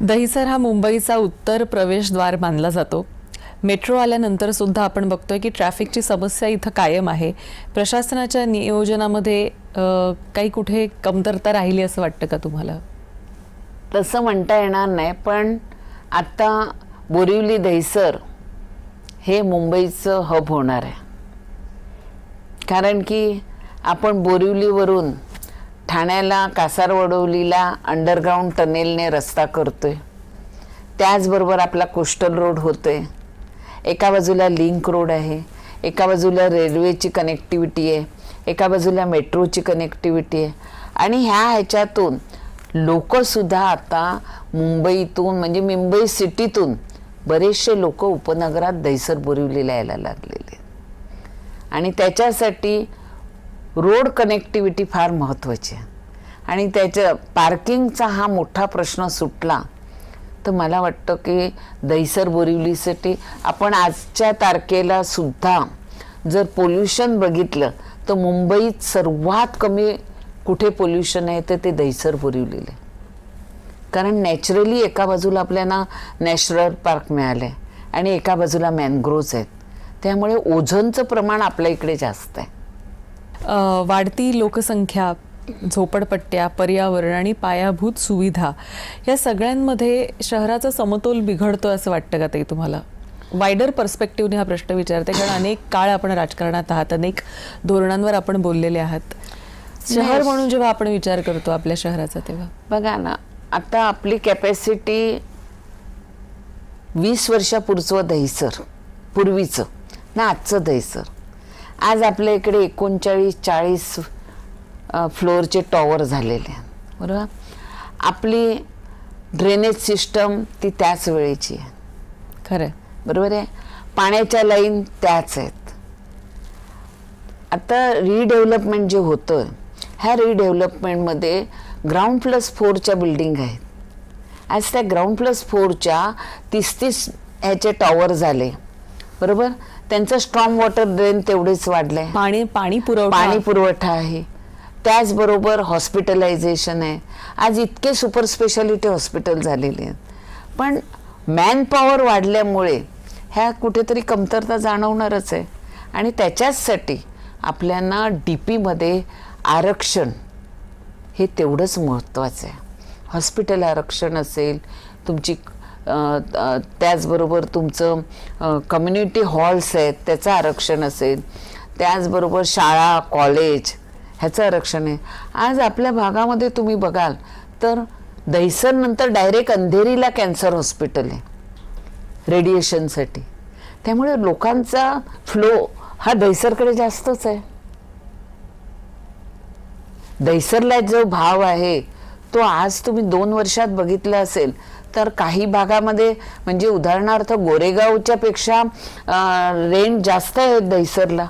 दहिसर हा मुंबईचा उत्तर प्रवेशद्वार मानला जातो। मेट्रो आल्यानंतर सुद्धा आपण बघतोय की ट्रॅफिकची समस्या इथं कायम आहे। प्रशासनाच्या नियोजनामध्ये काही कुठे कमतरता राहिली असं वाटतं का तुम्हाला? तसं म्हणता येणार नाही, पण आता बोरिवली दहिसर हे मुंबईचं हब होणार आहे। कारण की आपण बोरिवलीवरून ठाण्याला कासारवडवलीला अंडरग्राउंड टनेलने रस्ता करतोय, त्याचबरोबर आपला कोस्टल रोड होतोय, एका बाजूला लिंक रोड आहे, एका बाजूला रेल्वेची कनेक्टिव्हिटी आहे, एका बाजूला मेट्रोची कनेक्टिव्हिटी आहे। आणि ह्याच्यातून लोकसुद्धा आता मुंबईतून म्हणजे मुंबई सिटीतून बरेचसे लोक उपनगरात दहिसर बोरिवलीला यायला लागलेले आणि त्याच्यासाठी रोड कनेक्टिव्हिटी फार महत्त्वाची आहे। आणि त्याच्या पार्किंगचा हा मोठा प्रश्न सुटला तर मला वाटतं की दहिसर बोरिवलीसाठी आपण आजच्या तारखेला सुद्धा जर पोल्युशन बघितलं तर मुंबईत सर्वात कमी कुठे पोल्युशन आहे तर ते दहिसर बोरिवलीला। कारण नॅचरली एका बाजूला आपल्याला नॅशनल पार्क मिळालं आहे आणि एका बाजूला मॅनग्रोव्ज आहेत, त्यामुळे ओझोनचं प्रमाण आपल्या इकडे जास्त आहे। वाढती लोकसंख्या, झोपडपट्ट्या, पर्यावरण आणि पायाभूत सुविधा या सगळ्यांमध्ये शहराचा समतोल बिघडतोय असं वाटतं का ते तुम्हाला? वायडर पर्स्पेक्टिव्हने हा प्रश्न विचारते, कारण अनेक काळ आपण राजकारणात आहात, अनेक धोरणांवर आपण बोललेले आहात। शहर म्हणून जेव्हा आपण विचार करतो आपल्या शहराचा तेव्हा बघा ना, आता आपली कॅपॅसिटी 20 वर्षापूर्वीचं दहिसर पूर्वीचं ना आजचं दहिसर, आज आपल्या इकडे 39-40 फ्लोअरचे टॉवर झालेले आहेत, बरोबर। आपली ड्रेनेज सिस्टम ती त्याच वेळेची आहे, खरं बरोबर आहे। पाण्याच्या लाईन त्याच आहेत। आता रिडेव्हलपमेंट जे होतं, ह्या रिडेव्हलपमेंटमध्ये ग्राउंड प्लस 4च्या बिल्डिंग आहेत। आज त्या ग्राउंड प्लस 4च्या 30 ह्याचे टॉवर झाले, बरोबर। त्यांचं स्ट्रॉंग वॉटर ड्रेन तेवढेच वाढलंय, पाणी पुरवठा आहे, त्याचबरोबर हॉस्पिटलायझेशन आहे। आज इतके सुपर स्पेशालिटी हॉस्पिटल झालेले आहेत, पण मॅन पॉवर वाढल्यामुळे ह्या कुठेतरी कमतरता जाणवणारच आहे। आणि त्याच्याचसाठी आपल्याला DPमध्ये आरक्षण हे तेवढंच महत्त्वाचं आहे। हॉस्पिटल आरक्षण असेल तुमची, त्याचबरोबर तुमचं कम्युनिटी हॉल्स आहेत त्याचं आरक्षण असेल, त्याचबरोबर शाळा कॉलेज ह्याचं आरक्षण आहे। आज आपल्या भागामध्ये तुम्ही बघाल तर दहिसर नंतर डायरेक्ट अंधेरीला कॅन्सर हॉस्पिटल आहे रेडिएशनसाठी, त्यामुळे लोकांचा फ्लो हा दहिसरकडे जास्तच आहे। दहिसरला जो भाव आहे तो आज तुम्ही 2 वर्षात बघितला असेल तर काही भागामध्ये म्हणजे उदाहरणार्थ गोरेगावच्या पेक्षा रेंट जास्त आहे दहिसरला।